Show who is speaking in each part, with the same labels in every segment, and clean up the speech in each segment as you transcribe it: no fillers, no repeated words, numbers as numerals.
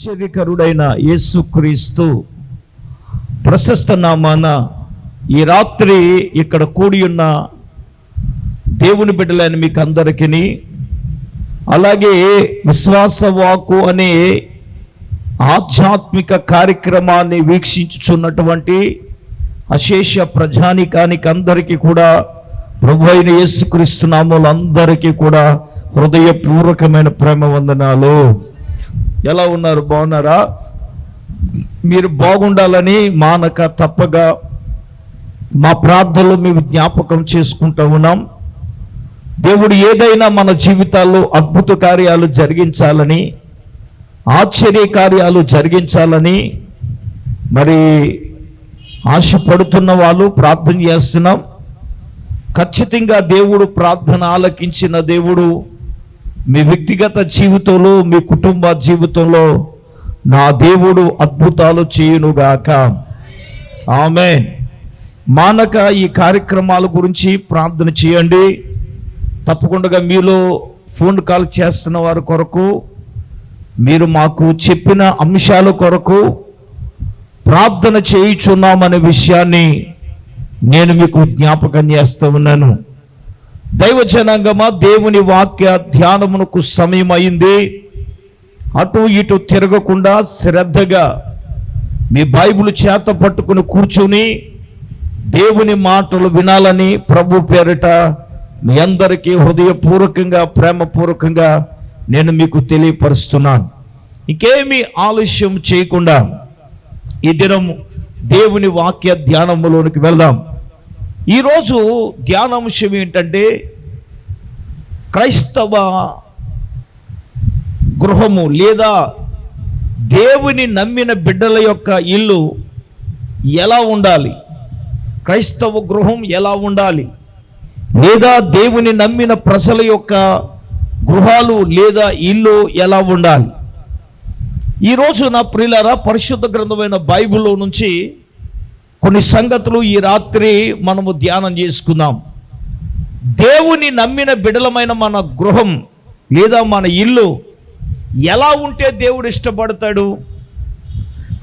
Speaker 1: ఆశ్చర్యకరుడైన యేసుక్రీస్తు ప్రశస్త నామాన ఈ రాత్రి ఇక్కడ కూడి ఉన్న దేవుని బిడ్డలైన మీకు అందరికీ, అలాగే విశ్వాస వాక్కు అనే ఆధ్యాత్మిక కార్యక్రమాన్ని వీక్షించుచున్నటువంటి అశేష ప్రజానికానికి అందరికీ కూడా ప్రభు అయిన యేసుక్రీస్తు నామములో అందరికీ కూడా హృదయపూర్వకమైన ప్రేమ వందనాలు. ఎలా ఉన్నారు? బాగున్నారా? మీరు బాగుండాలని మానక తప్పగా మా ప్రార్థనలో మేము జ్ఞాపకం చేసుకుంటూ ఉన్నాం. దేవుడు ఏదైనా మన జీవితాల్లో అద్భుత కార్యాలు జరిగించాలని, ఆశ్చర్య కార్యాలు జరిగించాలని మరి ఆశపడుతున్న వాళ్ళు ప్రార్థన చేస్తున్నాం. ఖచ్చితంగా దేవుడు ప్రార్థన ఆలకించిన దేవుడు మీ వ్యక్తిగత జీవితంలో, మీ కుటుంబ జీవితంలో నా దేవుడు అద్భుతాలు చేయునుగాక. ఆమేన్. మానక ఈ కార్యక్రమాల గురించి ప్రార్థన చేయండి. తప్పకుండా మీలో ఫోన్ కాల్ చేస్తున్న వారి కొరకు, మీరు మాకు చెప్పిన అంశాల కొరకు ప్రార్థన చేయుచున్నామనే విషయాన్ని నేను మీకు జ్ఞాపకం చేస్తూ ఉన్నాను. దైవ జనాంగమా, దేవుని వాక్య ధ్యానమునకు సమయం అయింది. అటు ఇటు తిరగకుండా శ్రద్ధగా మీ బైబిల్ చేత పట్టుకుని కూర్చుని దేవుని మాటలు వినాలని ప్రభు పేరిట మీ అందరికీ హృదయపూర్వకంగా, ప్రేమపూర్వకంగా నేను మీకు తెలియపరుస్తున్నాను. ఇంకేమీ ఆలస్యం చేయకుండా ఈ దినం దేవుని వాక్య ధ్యానములోనికి వెళ్దాం. ఈరోజు ధ్యానాంశం ఏంటంటే, క్రైస్తవ గృహము లేదా దేవుని నమ్మిన బిడ్డల యొక్క ఇల్లు ఎలా ఉండాలి, క్రైస్తవ గృహం ఎలా ఉండాలి, లేదా దేవుని నమ్మిన ప్రజల యొక్క గృహాలు లేదా ఇల్లు ఎలా ఉండాలి. ఈరోజు నా ప్రియులారా, పరిశుద్ధ గ్రంథమైన బైబిల్లో నుంచి కొన్ని సంగతులు ఈ రాత్రి మనము ధ్యానం చేసుకుందాం. దేవుని నమ్మిన బిడలమైన మన గృహం లేదా మన ఇల్లు ఎలా ఉంటే దేవుడు ఇష్టపడతాడు?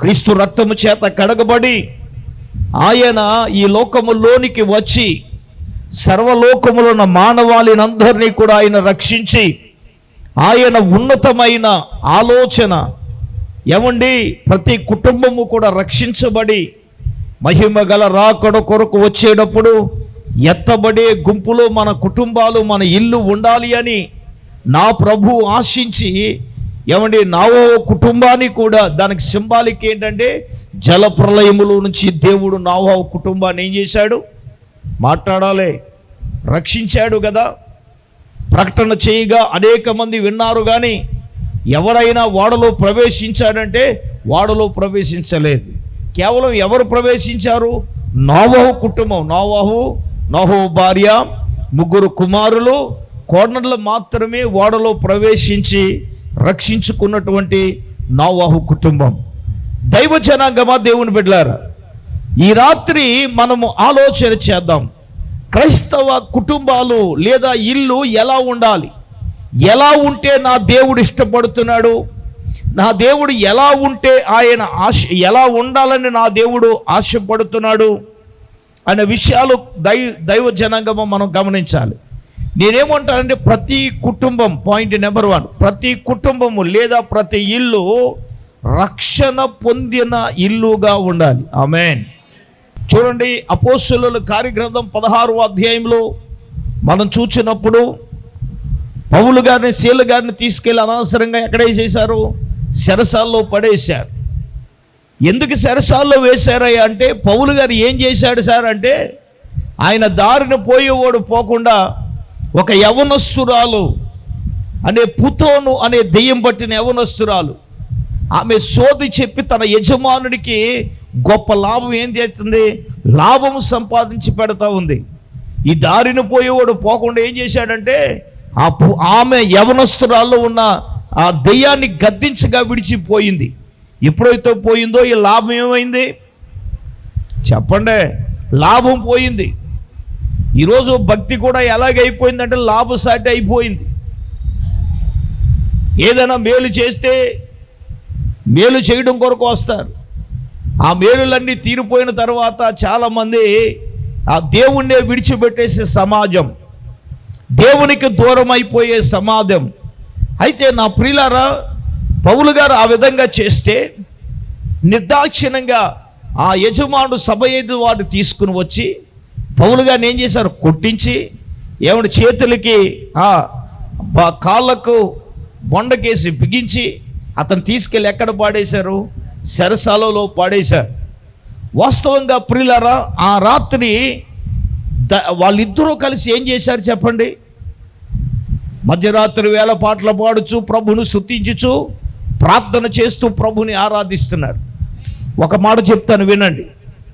Speaker 1: క్రీస్తు రక్తము చేత కడగబడి ఆయన ఈ లోకములోనికి వచ్చి సర్వలోకములో ఉన్న మానవాళినందరినీ కూడా ఆయన రక్షించి, ఆయన ఉన్నతమైన ఆలోచన ఏమండి, ప్రతి కుటుంబము కూడా రక్షించబడి మహిమ గల రాకడ కొరకు వచ్చేటప్పుడు ఎత్తబడే గుంపులో మన కుటుంబాలు, మన ఇల్లు ఉండాలి అని నా ప్రభు ఆశించి, ఏమండి, నావో కుటుంబాన్ని కూడా, దానికి సింబాలిక్ ఏంటంటే జల ప్రళయములో నుంచి దేవుడు నావో కుటుంబాన్ని ఏం చేశాడు? మాట్లాడాలి, రక్షించాడు కదా. ప్రకటన చేయగా అనేక మంది విన్నారు, కానీ ఎవరైనా వాడలో ప్రవేశించాడంటే వాడలో ప్రవేశించలేదు. కేవలం ఎవరు ప్రవేశించారు? నోవహు కుటుంబం. నోవహు భార్య, 3 కుమారులు, కోడళ్ళు మాత్రమే వాడలో ప్రవేశించి రక్షించుకున్నటువంటి నోవహు కుటుంబం. దైవ జనాంగమా, దేవుని బిడ్డలారా, ఈ రాత్రి మనము ఆలోచన చేద్దాం. క్రైస్తవ కుటుంబాలు లేదా ఇల్లు ఎలా ఉండాలి, ఎలా ఉంటే నా దేవుడు ఇష్టపడుతున్నాడు, నా దేవుడు ఎలా ఉంటే ఆయన ఎలా ఉండాలని నా దేవుడు ఆశపడుతున్నాడు అనే విషయాలు దైవ జనాంగము మనం గమనించాలి. నేనేమంటానంటే, ప్రతి కుటుంబం, పాయింట్ నెంబర్ 1, ప్రతి కుటుంబము లేదా ప్రతి ఇల్లు రక్షణ పొందిన ఇల్లుగా ఉండాలి. ఆమేన్. చూడండి, అపోస్తలుల కార్యగ్రంథం 16వ అధ్యాయంలో మనం చూసినప్పుడు పౌలు గారిని, శీల గారిని తీసుకెళ్ళి అనవసరంగా ఎక్కడ వేసేశారు? చెరసాల్లో పడేశారు. ఎందుకు చెరసాల్లో వేశారయ్యా అంటే, పౌలు గారు ఏం చేశాడు సార్ అంటే, ఆయన దారిన పోయేవాడు పోకుండా ఒక యవనస్తురాలు అనే పుతోను అనే దెయ్యం పట్టిన యవనస్తురాలు, ఆమె సోది చెప్పి తన యజమానుడికి గొప్ప లాభం ఏం చేస్తుంది? లాభం సంపాదించి పెడతా ఉంది. ఈ దారిన పోయేవాడు పోకుండా ఏం చేశాడంటే, ఆమె యవనస్తురాల్లో ఉన్న ఆ దెయ్యాన్ని గద్దించగా విడిచిపోయింది. ఎప్పుడైతే పోయిందో ఈ లాభం ఏమైంది చెప్పండి? లాభం పోయింది. ఈరోజు భక్తి కూడా ఎలాగైపోయిందంటే లాభసాటి అయిపోయింది. ఏదైనా మేలు చేస్తే మేలు చేయడం కొరకు వస్తారు. ఆ మేలులన్నీ తీరిపోయిన తర్వాత చాలామంది ఆ దేవుణ్ణే విడిచిపెట్టేసే సమాజం, దేవునికి దూరం అయిపోయే సమాజం. అయితే నా ప్రియులారా, పౌలు గారు ఆ విధంగా చేస్తే నిర్దాక్షిణ్యంగా ఆ యజమానుడు సభ వాడు తీసుకుని వచ్చి పౌలు గారిని ఏం చేశారు? కొట్టించి ఏమిటి చేతులకి కాళ్ళకు బొండకేసి బిగించి అతను తీసుకెళ్ళి ఎక్కడ పాడేశారు? చెరసాలలో పాడేశారు. వాస్తవంగా ప్రియులారా, ఆ రాత్రి వాళ్ళిద్దరూ కలిసి ఏం చేశారు చెప్పండి? మధ్యరాత్రి వేళ పాటలు పాడుచు ప్రభును స్తుతించుచు ప్రార్థన చేస్తూ ప్రభుని ఆరాధిస్తున్నారు. ఒక మాట చెప్తాను వినండి.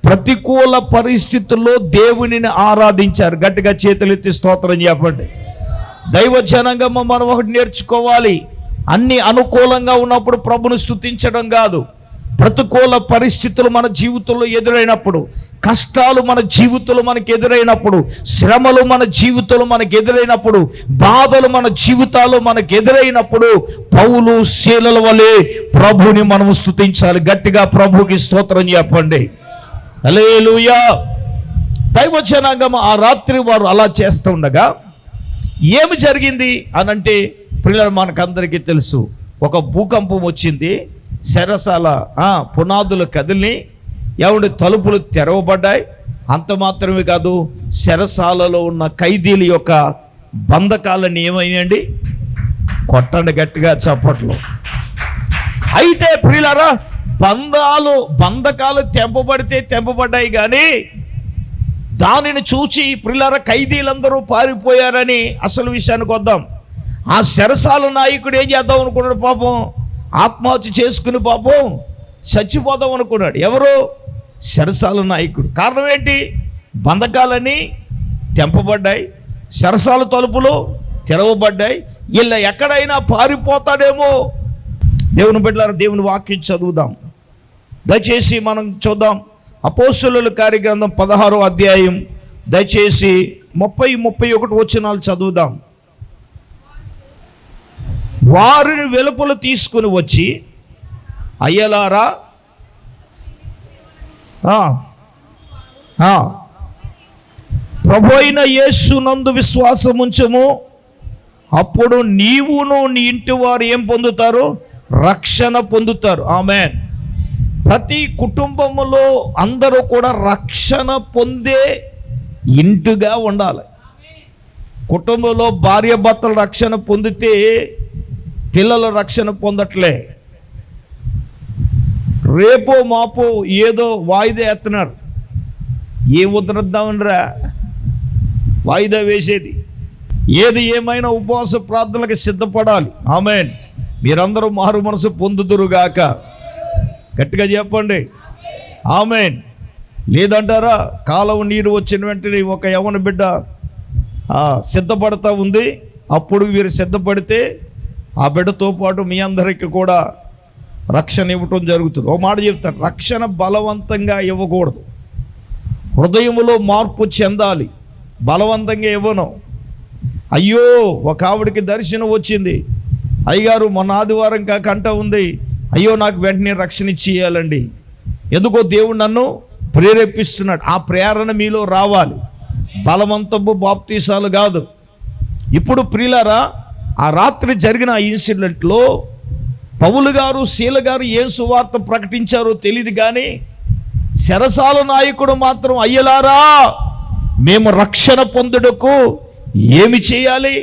Speaker 1: ప్రతికూల పరిస్థితుల్లో దేవునిని ఆరాధించారు. గట్టిగా చేతులెత్తి స్తోత్రం చెప్పండి. దైవ జనాంగం మనం ఒకటి నేర్చుకోవాలి. అన్ని అనుకూలంగా ఉన్నప్పుడు ప్రభును స్తుతించడం కాదు. ప్రతికూల పరిస్థితులు మన జీవితంలో ఎదురైనప్పుడు, కష్టాలు మన జీవితంలో మనకు ఎదురైనప్పుడు, శ్రమలు మన జీవితంలో మనకు ఎదురైనప్పుడు, బాధలు మన జీవితాల్లో మనకు ఎదురైనప్పుడు పౌలు శీలల వలె ప్రభుని మనం స్తుతించాలి. గట్టిగా ప్రభుకి స్తోత్రం చెప్పండి. హల్లెలూయా. దైవ జనాంగం ఆ రాత్రి వారు అలా చేస్తూ ఉండగా ఏమి జరిగింది అనంటే, పిల్లలు మనకందరికీ తెలుసు, ఒక భూకంపం వచ్చింది. చెరసాల పునాదులు కదిలి ఎవడి తలుపులు తెరవబడ్డాయి. అంత మాత్రమే కాదు, చెరసాలలో ఉన్న ఖైదీల యొక్క బంధకాలను ఏమైనాయండి? కొట్టండి గట్టిగా చప్పట్లు. అయితే ప్రియులారా, బంధకాలు తెంపబడ్డాయి కానీ దానిని చూచి ప్రియులారా ఖైదీలందరూ పారిపోయారని అసలు విషయానికి వద్దాం. ఆ చెరసాల నాయకుడు ఏం చేద్దాం అనుకున్నాడు? పాపం ఆత్మహత్య చేసుకుని పాపం చచ్చిపోదాం అనుకున్నాడు. ఎవరు? చెరసాల నాయకుడు. కారణం ఏంటి? బంధకాలని తెంపబడ్డాయి, చెరసాల తలుపులు తెరవబడ్డాయి. వీళ్ళ ఎక్కడైనా పారిపోతాడేమో. దేవుని బిడ్డలారా, దేవుని వాక్యం చదువుదాం. దయచేసి మనం చూద్దాం. అపోస్తలుల కార్యగ్రంథం 16వ అధ్యాయం దయచేసి 30-31 వచనాలు చదువుదాం. వారిని వెలుపల తీసుకుని వచ్చి, అయ్యలారా, ప్రభువైన యేసునందు విశ్వాసం ఉంచుము, అప్పుడు నీవును నీ ఇంటి వారు ఏం పొందుతారు? రక్షణ పొందుతారు. ఆమేన్. ప్రతి కుటుంబంలో అందరూ కూడా రక్షణ పొందే ఇంటిగా ఉండాలి. కుటుంబంలో భార్య భర్తలు రక్షణ పొందితే పిల్లలు రక్షణ పొందట్లే. రేపో మాపో ఏదో వాయిదా ఎత్తున్నారు. ఏం వదిలేద్దామనిరా వాయిదా వేసేది? ఏది ఏమైనా ఉపవాస ప్రార్థనలకు సిద్ధపడాలి. ఆమేన్. మీరందరూ మారు మనసు పొందుదురుగాక. గట్టిగా చెప్పండి ఆమేన్. లేదంటారా? కాలువ నీరు వచ్చిన వెంటనే ఒక యవ్వన బిడ్డ సిద్ధపడతా ఉంది. అప్పుడు వీరు సిద్ధపడితే ఆ బిడ్డతో పాటు మీ అందరికీ కూడా రక్షణ ఇవ్వటం జరుగుతుంది. ఓ మాట చెప్తాను, రక్షణ బలవంతంగా ఇవ్వకూడదు. హృదయములో మార్పు చెందాలి. బలవంతంగా ఇవ్వను. అయ్యో, ఒక ఆవిడికి దర్శనం వచ్చింది, అయ్యగారు మొన్న ఆదివారం కంట ఉంది, అయ్యో నాకు వెంటనే రక్షణ ఇచ్చేయాలండి. ఎందుకో దేవుడు నన్ను ప్రేరేపిస్తున్నాడు. ఆ ప్రేరణ మీలో రావాలి. బలవంతపు బాప్తీసాలు కాదు. ఇప్పుడు ప్రియులారా, ఆ రాత్రి జరిగిన ఆ ఇన్సిడెంట్లో పౌలు గారు శీల గారు ఏం సువార్త ప్రకటించారో తెలియదు కానీ చెరసాల నాయకుడు మాత్రం, అయ్యలారా, మేము రక్షణ పొందుటకు ఏమి చేయాలి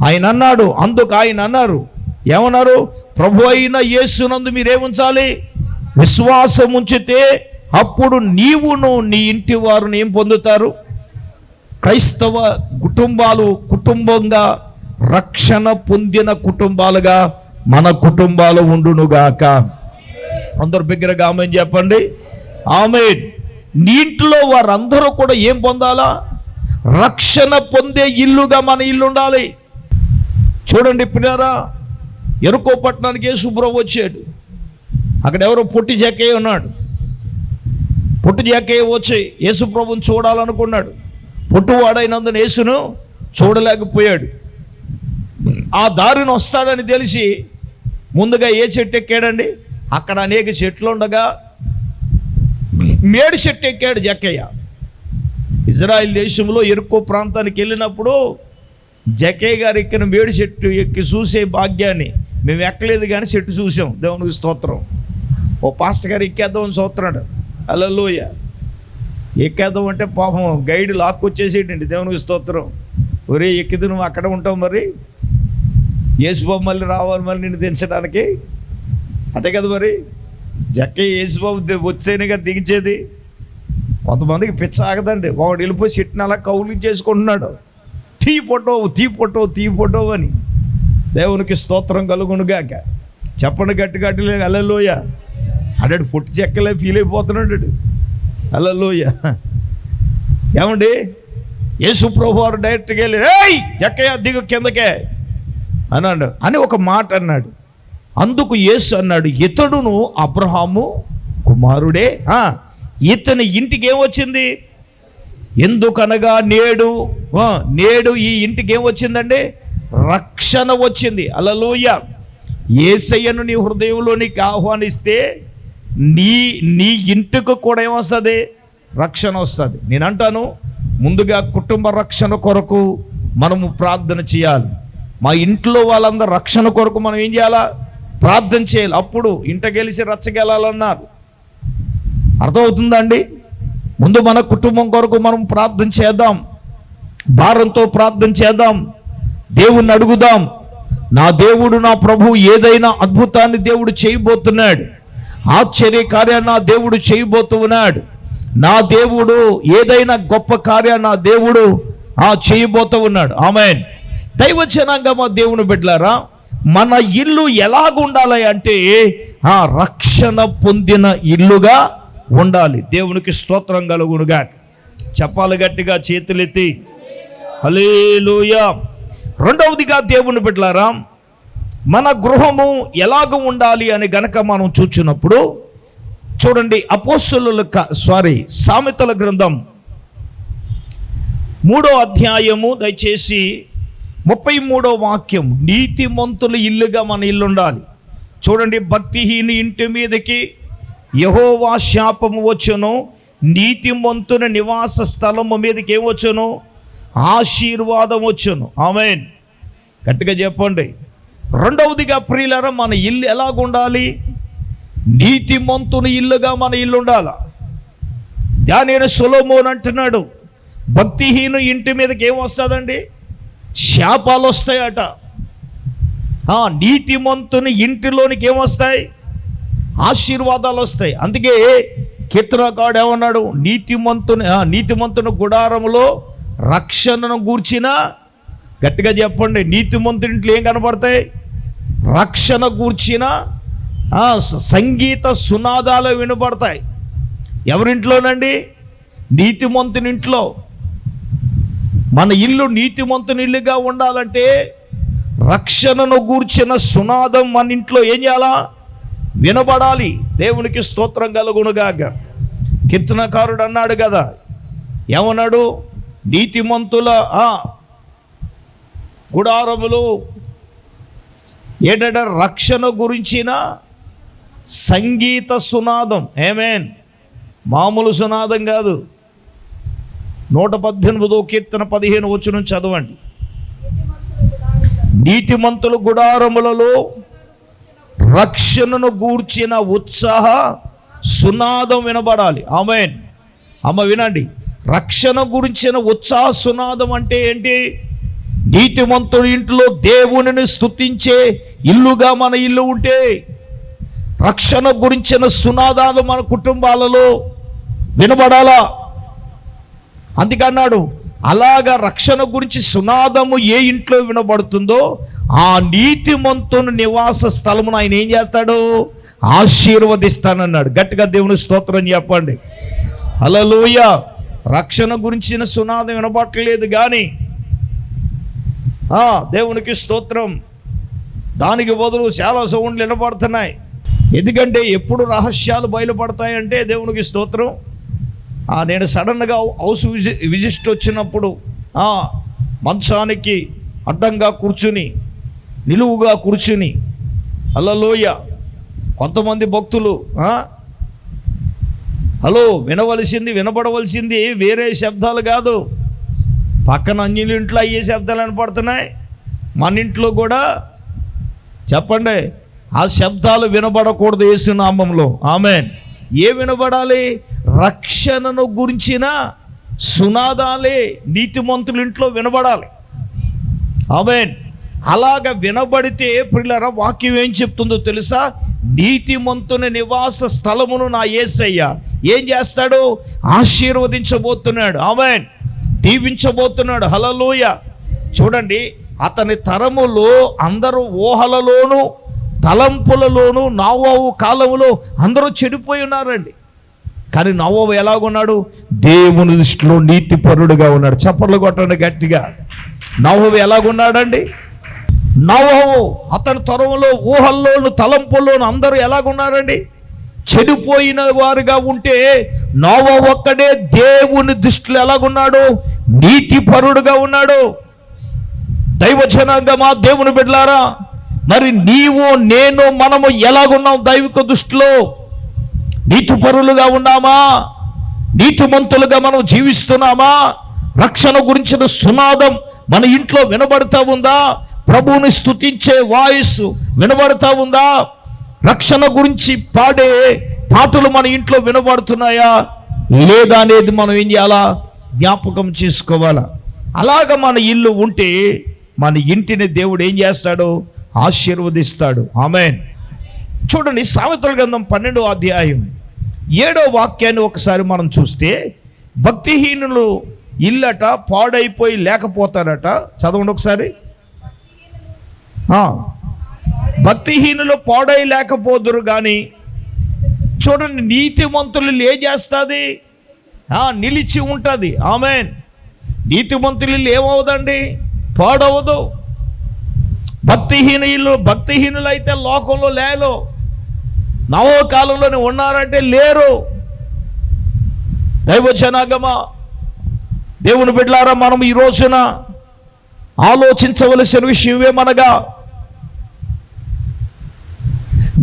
Speaker 1: ఆయన అన్నాడు. అందుకు ఆయన అన్నారు, ఏమన్నారు? ప్రభు అయిన యేసునందు మీరేముంచాలి? విశ్వాసం ఉంచితే అప్పుడు నీవును నీ ఇంటి వారుని ఏం పొందుతారు? క్రైస్తవ కుటుంబాలు కుటుంబంగా రక్షణ పొందిన కుటుంబాలుగా మన కుటుంబాలు ఉండునుగాక. అందరు బిగ్గరగా ఆమేన్ చెప్పండి. ఆమేన్. నీ ఇంట్లో వారందరూ కూడా ఏం పొందాలా? రక్షణ పొందే ఇల్లుగా మన ఇల్లు ఉండాలి. చూడండి పిల్లారా, ఎరుకో పట్టణానికి యేసుప్రభు వచ్చాడు. అక్కడ ఎవరో పొట్టి జక్కయ్య ఉన్నాడు. పొట్టి జక్కయ్య వచ్చి యేసుప్రభుని చూడాలనుకున్నాడు. పొట్టువాడైనందున యేసును చూడలేకపోయాడు. ఆ దారిని వస్తాడని తెలిసి ముందుగా ఏ చెట్టు ఎక్కాడండి? అక్కడ అనేక చెట్లు ఉండగా మేడి చెట్టు ఎక్కాడు జక్కయ్య. ఇజ్రాయిల్ దేశంలో ఎరుకో ప్రాంతానికి వెళ్ళినప్పుడు జక్కయ్య గారు ఎక్కిన మేడి చెట్టు ఎక్కి చూసే భాగ్యాన్ని మేము ఎక్కలేదు, కానీ చెట్టు చూసాం. దేవునికి స్తోత్రం. ఓ పాస్టర్ గారు ఎక్కేద్దామని చూస్తున్నాడు. హల్లెలూయా. ఎక్కేద్దాం అంటే పాపం గైడ్ లాక్కొచ్చేసేటండి. దేవునికి స్తోత్రం. ఒరే ఎక్కిది నువ్వు అక్కడ ఉంటావు, మరి యేసుబాబు మళ్ళీ రావాలి మరి నిన్ను దించడానికి, అదే కదా మరి. జక్కయ్య యేసుబాబు వస్తేనే కదా దించేది. కొంతమందికి పిచ్చ ఆగదండి. వాడు వెళ్ళిపోయి చెట్టుని అలా కౌలు చేసుకుంటున్నాడు. తీ ఫోటో అని. దేవునికి స్తోత్రం కలుగునుగాక. చెప్పండి గట్టి గట్టిలే. హల్లెలూయా. అడాడు పొట్టి చెక్కలే ఫీల్ అయిపోతున్నాడు. హల్లెలూయా. ఏమండి, యేసు ప్రభు వారు డైరెక్ట్గా వెళ్ళి ఏయ్ జక్కయ్య దిగు కిందకే అన్నాడు అని ఒక మాట అన్నాడు. అందుకు యేసు అన్నాడు, ఇతడును అబ్రహాము కుమారుడే, ఇతని ఇంటికి ఏమొచ్చింది? ఎందుకనగా నేడు ఈ ఇంటికి ఏమొచ్చిందండి? రక్షణ వచ్చింది. హల్లెలూయా. యేసయ్యను నీ హృదయంలోనికి ఆహ్వానిస్తే నీ ఇంటికి కూడా ఏమొస్తుంది? రక్షణ వస్తుంది. నేను అంటాను, ముందుగా కుటుంబ రక్షణ కొరకు మనము ప్రార్థన చేయాలి. మా ఇంట్లో వాళ్ళందరూ రక్షణ కొరకు మనం ఏం చేయాలా? ప్రార్థన చేయాలి. అప్పుడు ఇంటకెలిసి రచ్చగెలాలన్నారు. అర్థమవుతుందండి? ముందు మన కుటుంబం కొరకు మనం ప్రార్థన చేద్దాం, భారంతో ప్రార్థన చేద్దాం, దేవుణ్ణి అడుగుదాం. నా దేవుడు, నా ప్రభు ఏదైనా అద్భుతాన్ని దేవుడు చేయబోతున్నాడు, ఆశ్చర్య కార్యాన్ని నా దేవుడు చేయబోతున్నాడు. నా దేవుడు ఏదైనా గొప్ప కార్యాన్ని నా దేవుడు చేయబోతూ ఉన్నాడు. ఆమేన్. దైవజనంగా మా దేవుని బిడ్డలారా, మన ఇల్లు ఎలాగుండాలి అంటే రక్షణ పొందిన ఇల్లుగా ఉండాలి. దేవునికి స్తోత్రం కలుగునుగా. చెప్పాలి గట్టిగా, చేతులెత్తి హల్లెలూయా. రెండవదిగా దేవుని బిడ్డలారా, మన గృహము ఎలాగ ఉండాలి అని గనక మనం చూచినప్పుడు చూడండి, సామెతల గ్రంథం 3వ అధ్యాయము దయచేసి 33వ వాక్యం. నీతిమంతుల ఇల్లుగా మన ఇల్లు ఉండాలి. చూడండి, భక్తిహీని ఇంటి మీదకి యెహోవా శాపము వచ్చును, నీతిమంతుని నివాస స్థలము మీదకి ఏమొచ్చును? ఆశీర్వాదం వచ్చును. ఆమేన్. గట్టిగా చెప్పండి. రెండవదిగా ప్రియులారా, మన ఇల్లు ఎలాగుండాలి? నీతిమంతుని ఇల్లుగా మన ఇల్లు ఉండాలి. దానిని సొలొమోను అంటున్నాడు, భక్తిహీను ఇంటి మీదకి ఏమొస్తుందండి? శాపాలు వస్తాయట. నీతిమంతుని ఇంటిలోనికి ఏమొస్తాయి? ఆశీర్వాదాలు వస్తాయి. అందుకే కీర్తనకారుడు ఏమన్నాడు? నీతిమంతుని గుడారములో రక్షణను గూర్చిన, గట్టిగా చెప్పండి, నీతిమంతుని ఇంట్లో ఏం కనబడతాయి? రక్షణ గూర్చిన సంగీత సునాదాలు వినబడతాయి. ఎవరింట్లోనండి? నీతిమంతుని ఇంట్లో. మన ఇల్లు నీతిమంతుని ఇల్లుగా ఉండాలంటే రక్షణను గూర్చిన సునాదం మన ఇంట్లో ఏం చేయాలా? వినబడాలి. దేవునికి స్తోత్రం కలుగునుగాక. కీర్తనకారుడు అన్నాడు కదా, ఏమన్నాడు? నీతిమంతుల గుడారములు ఏంటంటే రక్షణ గురించిన సంగీత సునాదం. ఆమేన్. మామూలు సునాదం కాదు. 118వ కీర్తన 15వ వచనం చదవండి. నీతిమంతుల గుడారములలో రక్షణను గూర్చిన ఉత్సాహ సునాదం వినబడాలి. ఆమేన్. అమ్మ వినండి, రక్షణ గురించిన ఉత్సాహ సునాదం అంటే ఏంటి? నీతిమంతుడి ఇంట్లో దేవునిని స్తుతించే ఇల్లుగా మన ఇల్లు ఉంటే రక్షణ గురించిన సునాదాలు మన కుటుంబాలలో వినబడాలా. అందుకన్నాడు, అలాగా రక్షణ గురించి సునాదము ఏ ఇంట్లో వినబడుతుందో ఆ నీతిమంతుని నివాస స్థలమును ఆయన ఏం చేస్తాడు? ఆశీర్వదిస్తానన్నాడు. గట్టిగా దేవుని స్తోత్రం చెప్పండి. హల్లెలూయా. రక్షణ గురించిన సునాదం వినబడట్లేదు కానీ దేవునికి స్తోత్రం, దానికి బదులు చాలా సౌండ్లు వినబడుతున్నాయి. ఎందుకంటే ఎప్పుడు రహస్యాలు బయలుపడతాయంటే దేవునికి స్తోత్రం. నేను సడన్గా హౌస్ విజిట్ వచ్చినప్పుడు మంచానికి అడ్డంగా కూర్చుని నిలువుగా కూర్చుని హల్లెలూయ. కొంతమంది భక్తులు హలో వినవలసింది వినపడవలసింది వేరే శబ్దాలు కాదు, పక్కన అన్యుల ఇంట్లో అయ్యే శబ్దాలు వినపడుతున్నాయి, మన ఇంట్లో కూడా చెప్పండి ఆ శబ్దాలు వినబడకూడదు యేసు నామములో. ఆమేన్. ఏ వినబడాలి? రక్షణను గురించిన సునాదాలే నీతిమంతుల ఇంట్లో వినబడాలి. ఆమేన్. అలాగ వినబడితే ప్రియులారా వాక్యం ఏం చెప్తుందో తెలుసా? నీతిమంతుని నివాస స్థలమును నా యేసయ్య ఏం చేస్తాడు? ఆశీర్వదించబోతున్నాడు. ఆమేన్. దీవించబోతున్నాడు. హల్లెలూయ. చూడండి, అతని తరములో అందరూ ఊహలలోను తలంపులలోను నోవహు కాలములో అందరూ చెడిపోయి ఉన్నారండి. కానీ నోవహు ఎలాగున్నాడు? దేవుని దృష్టిలో నీతిపరుడుగా ఉన్నాడు. చప్పట్లు కొట్టండి గట్టిగా. నోవహు ఎలాగున్నాడండి? నోవహు అతని తరములో ఊహల్లోను తలంపుల్లోను అందరూ ఎలాగున్నారండి? చెడిపోయిన వారుగా ఉంటే నోవహు ఒక్కడే దేవుని దృష్టిలో ఎలాగున్నాడు? నీతిపరుడుగా ఉన్నాడు. దైవజనాంగమా, దేవుని బిడ్డలారా, మరి నీవు నేను మనము ఎలాగున్నాం? దైవిక దృష్టిలో నీతిపరులుగా ఉన్నామా? నీతిమంతులుగా మనం జీవిస్తున్నామా? రక్షణ గురించిన సునాదం మన ఇంట్లో వినబడతా ఉందా? ప్రభువుని స్తుతించే వాయిస్ వినబడతా ఉందా? రక్షణ గురించి పాడే పాటలు మన ఇంట్లో వినబడుతున్నాయా లేదా అనేది మనం ఏం చేయాలా? జ్ఞాపకం చేసుకోవాలా. అలాగ మన ఇల్లు ఉంటే మన ఇంటిని దేవుడు ఏం చేస్తాడు? ఆశీర్వదిస్తాడు. ఆమేన్. చూడండి, సామెతల గ్రంథం 12వ అధ్యాయం 7వ వాక్యాన్ని ఒకసారి మనం చూస్తే, భక్తిహీనులు ఇల్లట పాడైపోయి లేకపోతారట. చదవండి ఒకసారి. భక్తిహీనులు పాడై లేకపోదురు కానీ చూడండి నీతిమంతులు ఏం చేస్తుంది? నిలిచి ఉంటుంది. ఆమేన్. నీతిమంతులు ఏమవుదండి? పాడవదు. భక్తిహీనులైతే లోకంలో లేరు, నవకాలంలోనే ఉన్నారంటే లేరు. దైవజనాగమా, దేవుని బిడ్డలారా, మనం ఈ రోజున ఆలోచించవలసిన విషయం ఏమనగా,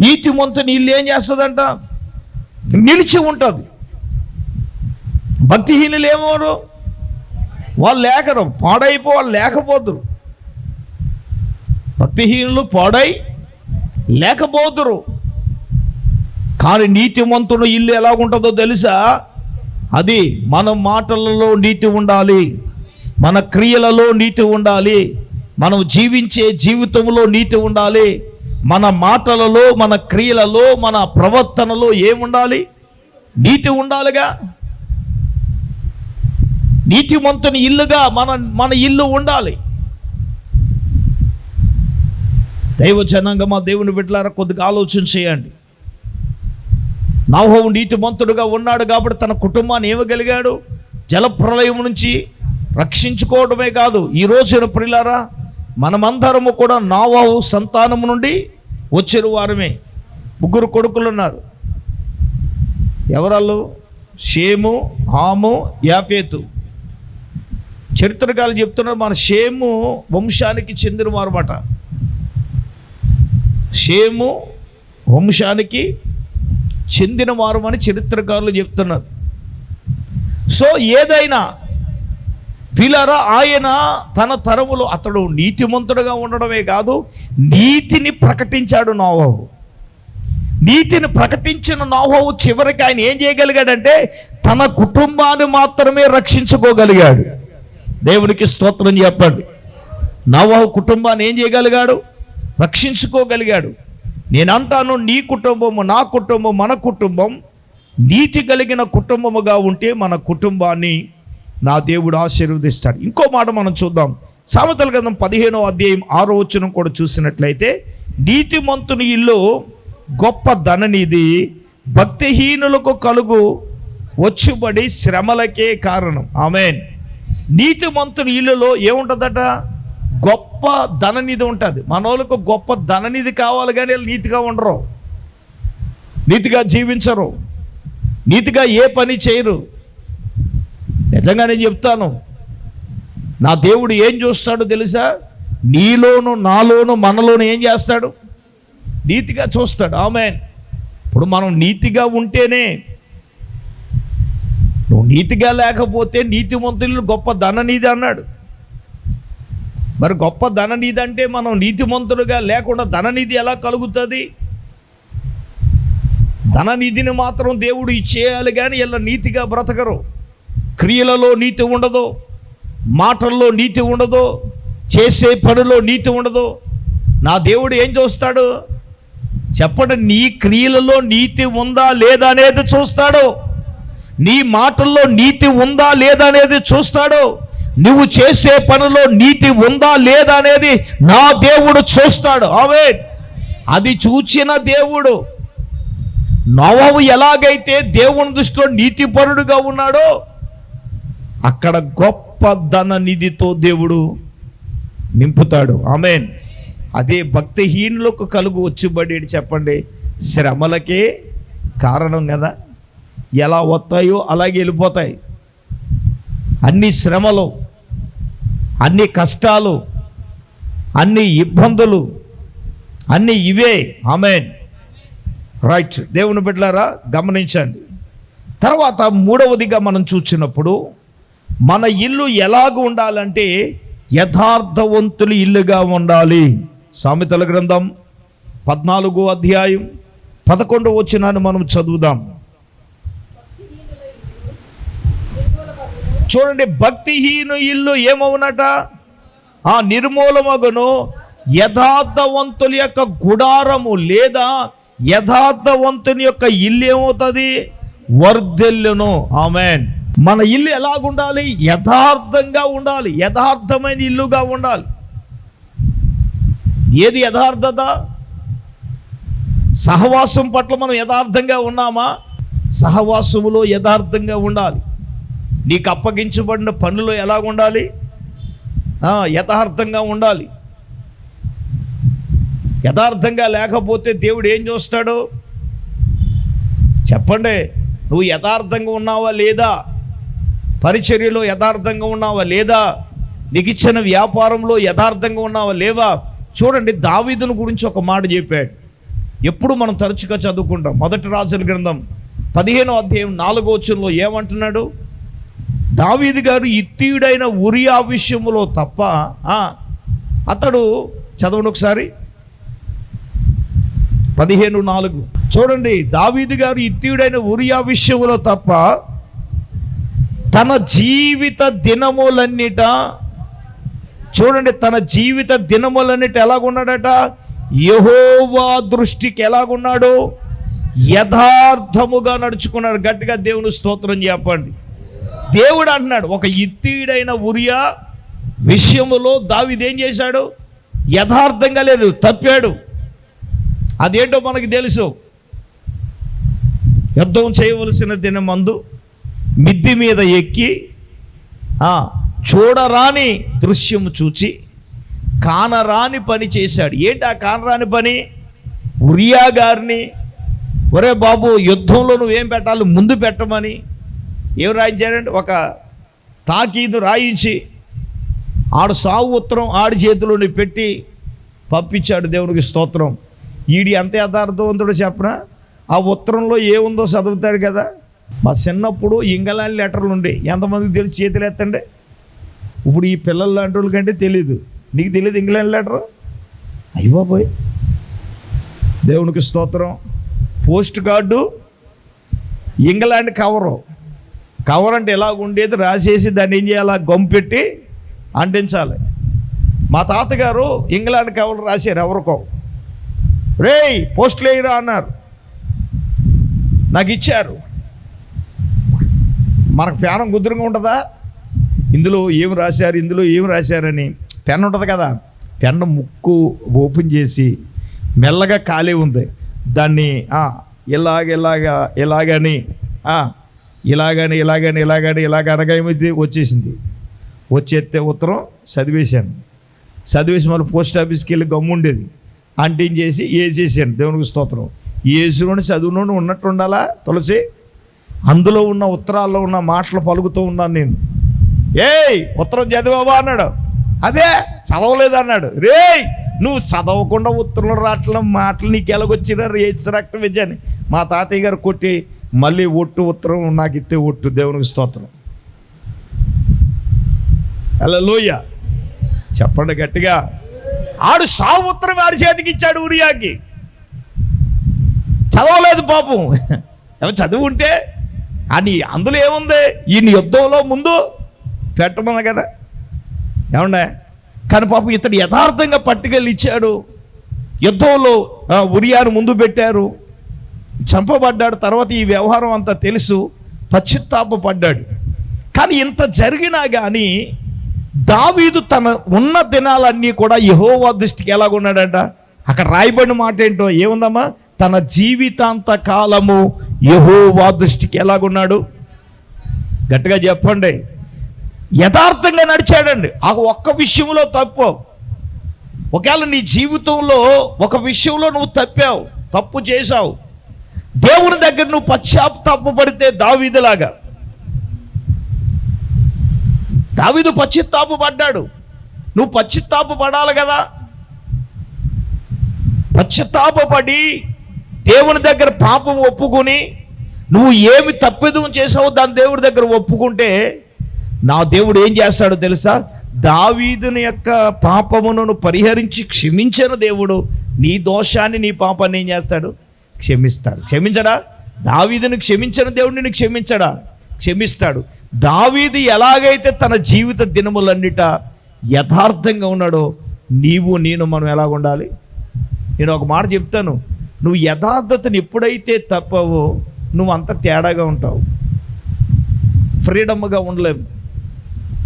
Speaker 1: నీతిమంతుని ఇల్లు ఏం చేస్తుందంట? నిలిచి ఉంటుంది. భక్తిహీనులు ఏమోరు? వాళ్ళు లేకరు, పాడైపో వాళ్ళు లేకపోదురు. భక్తిహీనులు పాడై లేకపోదురు. కానీ నీతిమంతుడు ఇల్లు ఎలా ఉంటుందో తెలుసా? అది మన మాటలలో నీతి ఉండాలి, మన క్రియలలో నీతి ఉండాలి, మనం జీవించే జీవితంలో నీతి ఉండాలి. మన మాటలలో, మన క్రియలలో, మన ప్రవర్తనలో ఏముండాలి? నీతి ఉండాలిగా. నీతిమంతుని ఇల్లుగా మన ఇల్లు ఉండాలి. దైవజనాంగమా, దేవుని బిడ్డలారా, కొద్దిగా ఆలోచన చేయండి. నోవహు నీతిమంతుడుగా ఉన్నాడు కాబట్టి తన కుటుంబాన్ని ఏమగలిగాడు? జలప్రలయం నుంచి రక్షించుకోవడమే కాదు, ఈ రోజున ప్రియులారా మనమందరము కూడా నోవహు సంతానము నుండి వచ్చిన వారమే. 3 కొడుకులు ఉన్నారు. ఎవరాళ్ళు? షేము, హాము, యాఫేతు. చరిత్రకారులు చెప్తున్నారు మన షేము వంశానికి చెందిన వారమాట. షేము వంశానికి చెందిన వారు అని చరిత్రకారులు చెప్తున్నారు. సో ఏదైనా పిల్లరా, ఆయన తన తరములో అతడు నీతిమంతుడుగా ఉండడమే కాదు, నీతిని ప్రకటించాడు నోవహు. నీతిని ప్రకటించిన నోవహు చివరికి ఆయన ఏం చేయగలిగాడంటే తన కుటుంబాన్ని మాత్రమే రక్షించుకోగలిగాడు. దేవునికి స్తోత్రం చెప్పండి. నోవహు కుటుంబాన్ని ఏం చేయగలిగాడు? రక్షించుకోగలిగాడు. నేనంటాను, నీ కుటుంబము, నా కుటుంబం, మన కుటుంబం నీతి కలిగిన కుటుంబముగా ఉంటే మన కుటుంబాన్ని నా దేవుడు ఆశీర్వదిస్తాడు. ఇంకో మాట మనం చూద్దాం. సామెతల గ్రంథం 15వ అధ్యాయం 6వ వచనం కూడా చూసినట్లయితే, నీతిమంతుని ఇల్లు గొప్ప ధననిధి, భక్తిహీనులకు కలుగు వచ్చుబడి శ్రమలకే కారణం. ఆమేన్. నీతిమంతుని ఇల్లులో ఏముంటుందట? గొప్ప ధననిధి ఉంటుంది. మనోళ్ళకు గొప్ప ధననిధి కావాలి కానీ వాళ్ళు నీతిగా ఉండరు, నీతిగా జీవించరు, నీతిగా ఏ పని చేయరు. నిజంగా నేను చెప్తాను, నా దేవుడు ఏం చూస్తాడో తెలుసా? నీలోను, నాలోను, మనలోను ఏం చేస్తాడు? నీతిగా చూస్తాడు. ఆమేన్. ఇప్పుడు మనం నీతిగా ఉంటేనే, నువ్వు నీతిగా లేకపోతే నీతిమంతులు గొప్ప ధననిధి అన్నాడు. మరి గొప్ప ధననిధి అంటే మనం నీతిమంతులుగా లేకుండా ధననిధి ఎలా కలుగుతుంది? ధననిధిని మాత్రం దేవుడు ఇచ్చేయాలి, కానీ ఇలా నీతిగా బ్రతకరు. క్రియలలో నీతి ఉండదు, మాటల్లో నీతి ఉండదు, చేసే పనిలో నీతి ఉండదు. నా దేవుడు ఏం చూస్తాడు చెప్పండి? నీ క్రియలలో నీతి ఉందా లేదా అనేది చూస్తాడు. నీ మాటల్లో నీతి ఉందా లేదా అనేది చూస్తాడు. నువ్వు చేసే పనిలో నీతి ఉందా లేదా అనేది నా దేవుడు చూస్తాడు. ఆమేన్. అది చూచిన దేవుడు నోవహు ఎలాగైతే దేవుని దృష్టిలో నీతిపరుడుగా ఉన్నాడో, అక్కడ గొప్ప ధననిధితో దేవుడు నింపుతాడు. ఆమేన్. అదే భక్తిహీనులకు కలుగు వచ్చుబడి చెప్పండి, శ్రమలకే కారణం కదా. ఎలా వస్తాయో అలాగే వెళ్ళిపోతాయి. అన్ని శ్రమలు, అన్ని కష్టాలు, అన్ని ఇబ్బందులు, అన్ని ఇవే. ఆమేన్. రైట్. దేవుని బిడ్డలారా గమనించండి. తర్వాత మూడవదిగా మనం చూసినప్పుడు మన ఇల్లు ఎలాగ ఉండాలంటే యథార్థవంతులు ఇల్లుగా ఉండాలి. సామెతల గ్రంథం 14వ అధ్యాయం 11వ వచనాన్ని మనం చదువుదాం. చూడండి, భక్తిహీను ఇల్లు ఏమవునట? నిర్మూలమగును. యథార్థవంతుల యొక్క గుడారము లేదా యథార్థవంతుని యొక్క ఇల్లు ఏమవుతుంది? వర్ధిల్లును. ఆమేన్. మన ఇల్లు ఎలాగుండాలి? యథార్థంగా ఉండాలి, యథార్థమైన ఇల్లుగా ఉండాలి. ఏది యథార్థత? సహవాసం పట్ల మనం యథార్థంగా ఉన్నామా? సహవాసములో యథార్థంగా ఉండాలి. నీకు అప్పగించబడిన పనులు ఎలాగ ఉండాలి? యథార్థంగా ఉండాలి. యథార్థంగా లేకపోతే దేవుడు ఏం చూస్తాడు చెప్పండి? నువ్వు యథార్థంగా ఉన్నావా లేదా? పరిచర్యలో యథార్థంగా ఉన్నావా లేదా? నీకు ఇచ్చిన వ్యాపారంలో యథార్థంగా ఉన్నావా లేవా? చూడండి, దావీదును గురించి ఒక మాట చెప్పాడు. ఎప్పుడు మనం తరచుగా చదువుకుంటాం. మొదటి రాజుల గ్రంథం 15వ అధ్యాయం 4వ వచనంలో ఏమంటున్నాడు? దావీదు గారు ఇత్తీయుడైన ఉరియా విషయంలో తప్ప అతడు, చదవండి ఒకసారి 15:4. చూడండి, దావీదు గారు ఇత్తీయుడైన ఉరియా విషయంలో తప్ప తన జీవిత దినములన్నిట, చూడండి, తన జీవిత దినములన్నిట ఎలాగున్నాడట? యెహోవా దృష్టికి ఎలాగున్నాడు? యథార్థముగా నడుచుకున్నాడు. గట్టిగా దేవుని స్తోత్రం చెప్పండి. దేవుడు అంటున్నాడు, ఒక ఇత్తీయుడైన ఉరియా విషయములో దావీదు ఏం చేశాడు? యథార్థంగా లేదు, తప్పాడు. అదేంటో మనకు తెలుసు. యుద్ధం చేయవలసిన దినమందు మిద్ది మీద ఎక్కి చూడరాని దృశ్యము చూచి కానరాని పని చేశాడు. ఏంటి ఆ కానరాని పని? ఉరియా గారిని, ఒరే బాబు, యుద్ధంలో నువ్వేం పెట్టాలి ముందు పెట్టమని ఏం రాయించాడంటే ఒక తాకీదు రాయించి ఆడు సావు ఉత్తరం ఆడి చేతిలోని పెట్టి పంపించాడు. దేవునికి స్తోత్రం. ఈడి ఎంత యథార్థవంతుడు చెప్పనా? ఆ ఉత్తరంలో ఏముందో చదువుతాడు కదా. మా చిన్నప్పుడు ఇంగ్లాండ్ లెటర్లు ఉండే, ఎంతమందికి తెలిసి చేతులు ఎత్తండి. ఇప్పుడు ఈ పిల్లల లాంటి వాళ్ళకంటే తెలీదు. నీకు తెలియదు ఇంగ్లాండ్ లెటరు? అయ్యబాబోయ్, దేవునికి స్తోత్రం. పోస్ట్ కార్డు, ఇంగ్లాండ్ కవర్ అంటే ఎలాగ ఉండేది, రాసేసి దాన్ని ఏం చేయాలి? గమ్పెట్టి అంటించాలి. మా తాతగారు ఇంగ్లాండ్ కవర్ రాశారు ఎవరికో. రేయ్ పోస్టులు వేయరా అన్నారు. నాకు ఇచ్చారు. మనకు పేనం కుదురుగా ఉంటుందా? ఇందులో ఏం రాశారు, ఇందులో ఏం రాశారని పెన్ ఉంటుంది కదా, పెన్ను ముక్కు ఓపెన్ చేసి మెల్లగా ఖాళీ ఉంది, దాన్ని ఇలాగని అనగా ఏమైంది? వచ్చేసింది. వచ్చేస్తే ఉత్తరం చదివేశాను. చదివేసి మళ్ళీ పోస్ట్ ఆఫీస్కి వెళ్ళి గమ్ముండేది అంటింగ్ చేసి వేసేసాను. దేవునికి స్తోత్రం. యేసులోని చదువులోని ఉన్నట్టు ఉండాలా తులసి? అందులో ఉన్న ఉత్తరాల్లో ఉన్న మాటలు పలుకుతూ ఉన్నాను నేను. ఏయ్ ఉత్తరం చదివావా అన్నాడు. అదే చదవలేదు అన్నాడు. రేయ్ నువ్వు చదవకుండా ఉత్తరంలో రావట్ల మాటలు నీకు ఎలాగొచ్చినా రేచి రక్తం విజయాన్ని మా తాతయ్య గారు కొట్టి మళ్ళీ ఒట్టు ఉత్తరం నాకు ఇట్టే ఒట్టు, దేవునికి స్తోత్రం. హల్లెలూయా చెప్పండి గట్టిగా. ఆడు సావు ఉత్తరం ఆడి చేతికి ఇచ్చాడు ఊరియాకి. చదవలేదు పాపం. చదువు ఉంటే అని అందులో ఏముంది, ఈయన యుద్ధంలో ముందు పెట్టమన్నా కదా ఏమన్నా. కానీ పాపం ఇతడు యథార్థంగా పట్టుకెళ్ళి ఇచ్చాడు. యుద్ధంలో ఉరియాను ముందు పెట్టారు, చంపబడ్డాడు. తర్వాత ఈ వ్యవహారం అంతా తెలుసు, పశ్చాత్తాపపడ్డాడు. కానీ ఇంత జరిగినా కానీ దావీదు తన ఉన్న దినాలన్నీ కూడా యెహోవా దృష్టికి ఎలాగున్నాడంట. అక్కడ రాయబడిన మాట ఏంటో ఏముందమ్మా, తన జీవితాంత కాలము యెహోవా దృష్టికి ఎలాగున్నాడు. గట్టిగా చెప్పండి. యథార్థంగా నడిచాడండి. ఆ ఒక్క విషయంలో తప్పు. ఒకవేళ నీ జీవితంలో ఒక విషయంలో నువ్వు తప్పావు, తప్పు చేశావు, దేవుని దగ్గర నువ్వు పశ్చాత్తాపపడితే దావీదులాగా. దావీదు పశ్చాత్తాపపడ్డాడు, నువ్వు పశ్చాత్తాపపడాలి కదా. పశ్చాత్తాపపడి దేవుని దగ్గర పాపం ఒప్పుకొని నువ్వు ఏమి తప్పిదం చేసావో దాని దేవుడి దగ్గర ఒప్పుకుంటే నా దేవుడు ఏం చేస్తాడో తెలుసా, దావీదుని యొక్క పాపమును పరిహరించి క్షమించిన దేవుడు నీ దోషాన్ని నీ పాపాన్ని ఏం చేస్తాడు, క్షమిస్తాడు. క్షమించడా? దావీదుని క్షమించిన దేవుడు నిన్ను క్షమించడా? క్షమిస్తాడు. దావీదు ఎలాగైతే తన జీవిత దినములన్నిట యథార్థంగా ఉన్నాడో నీవు నేను మనం ఎలాగ ఉండాలి. నేను ఒక మాట చెప్తాను, నువ్వు యథార్థతను ఎప్పుడైతే తప్పవో నువ్వు అంత తేడాగా ఉంటావు. ఫ్రీడమ్గా ఉండలేవు,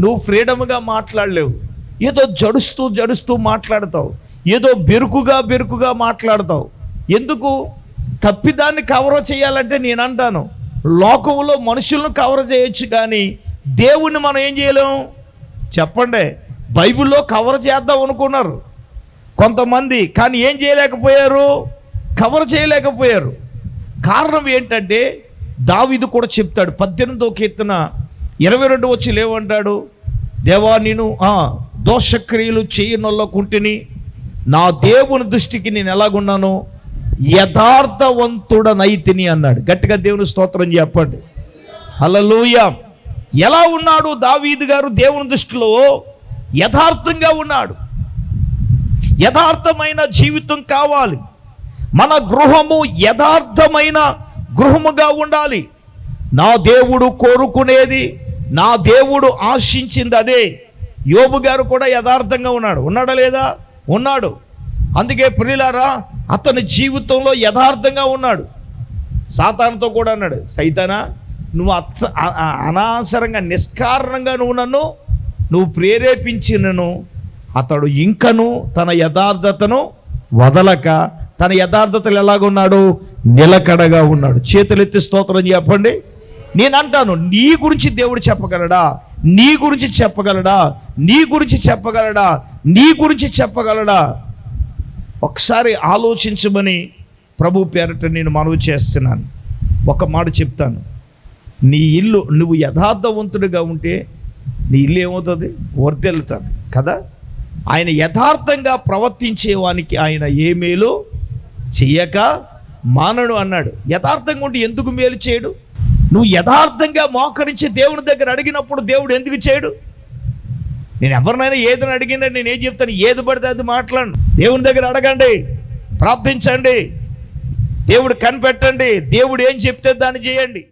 Speaker 1: నువ్వు ఫ్రీడమ్గా మాట్లాడలేవు. ఏదో జడుస్తూ మాట్లాడతావు, ఏదో బెరుకుగా మాట్లాడతావు. ఎందుకు? తప్పిదాన్ని కవర్ చేయాలంటే నేను అంటాను, లోకంలో మనుషులను కవర్ చేయొచ్చు కానీ దేవుణ్ణి మనం ఏం చేయలేము చెప్పండి. బైబిల్లో కవర్ చేద్దాం అనుకున్నారు కొంతమంది, కానీ ఏం చేయలేకపోయారు, కవర్ చేయలేకపోయారు. కారణం ఏంటంటే దావీదు కూడా చెప్తాడు 18వ కీర్తన 22 వచ్చి లేవంటాడు, దేవా నేను దోషక్రియలు చేయనొల్లకుంటిని, నా దేవుని దృష్టికి నేను ఎలాగున్నాను, యథార్థవంతుడనైతిని అన్నాడు. గట్టిగా దేవుని స్తోత్రం చెప్పండి. హల్లెలూయా. ఎలా ఉన్నాడు దావీదు గారు దేవుని దృష్టిలో? యథార్థంగా ఉన్నాడు. యథార్థమైన జీవితం కావాలి. మన గృహము యథార్థమైన గృహముగా ఉండాలి. నా దేవుడు కోరుకునేది, నా దేవుడు ఆశించింది అదే. యోబు గారు కూడా యథార్థంగా ఉన్నాడా లేదా? ఉన్నాడు. అందుకే ప్రియులారా, అతని జీవితంలో యథార్థంగా ఉన్నాడు. సాతానుతో కూడా అన్నాడు, సైతానా నువ్వు అనవసరంగా నిష్కారణంగా నువ్వు ప్రేరేపించినను అతడు ఇంకను తన యథార్థతను వదలక తన యథార్థతలు ఎలాగున్నాడు, నిలకడగా ఉన్నాడు. చేతులెత్తి స్తోత్రం చెప్పండి. నేను అంటాను, నీ గురించి దేవుడు చెప్పగలడా? నీ గురించి చెప్పగలడా? నీ గురించి చెప్పగలడా? నీ గురించి చెప్పగలడా? ఒకసారి ఆలోచించమని ప్రభు పేరట నేను మనవి చేస్తున్నాను. ఒక మాట చెప్తాను, నీ ఇల్లు నువ్వు యథార్థవంతుడిగా ఉంటే నీ ఇల్లు ఏమవుతుంది, వర్ధిల్లుతుంది కదా. ఆయన యథార్థంగా ప్రవర్తించేవానికి ఆయన ఏ మేలు చెయ్యక మానడు అన్నాడు. యథార్థంగా ఉంటే ఎందుకు మేలు చేయడు? నువ్వు యథార్థంగా మోకరించి దేవుని దగ్గర అడిగినప్పుడు దేవుడు ఎందుకు చేయడు? నేను ఎవరినైనా ఏదని అడిగినా నేను ఏం చెప్తాను, ఏది పడితే అది మాట్లాడను. దేవుని దగ్గర అడగండి, ప్రార్థించండి, దేవుడు కనిపెట్టండి, దేవుడు ఏం చెప్తే దాన్ని చేయండి.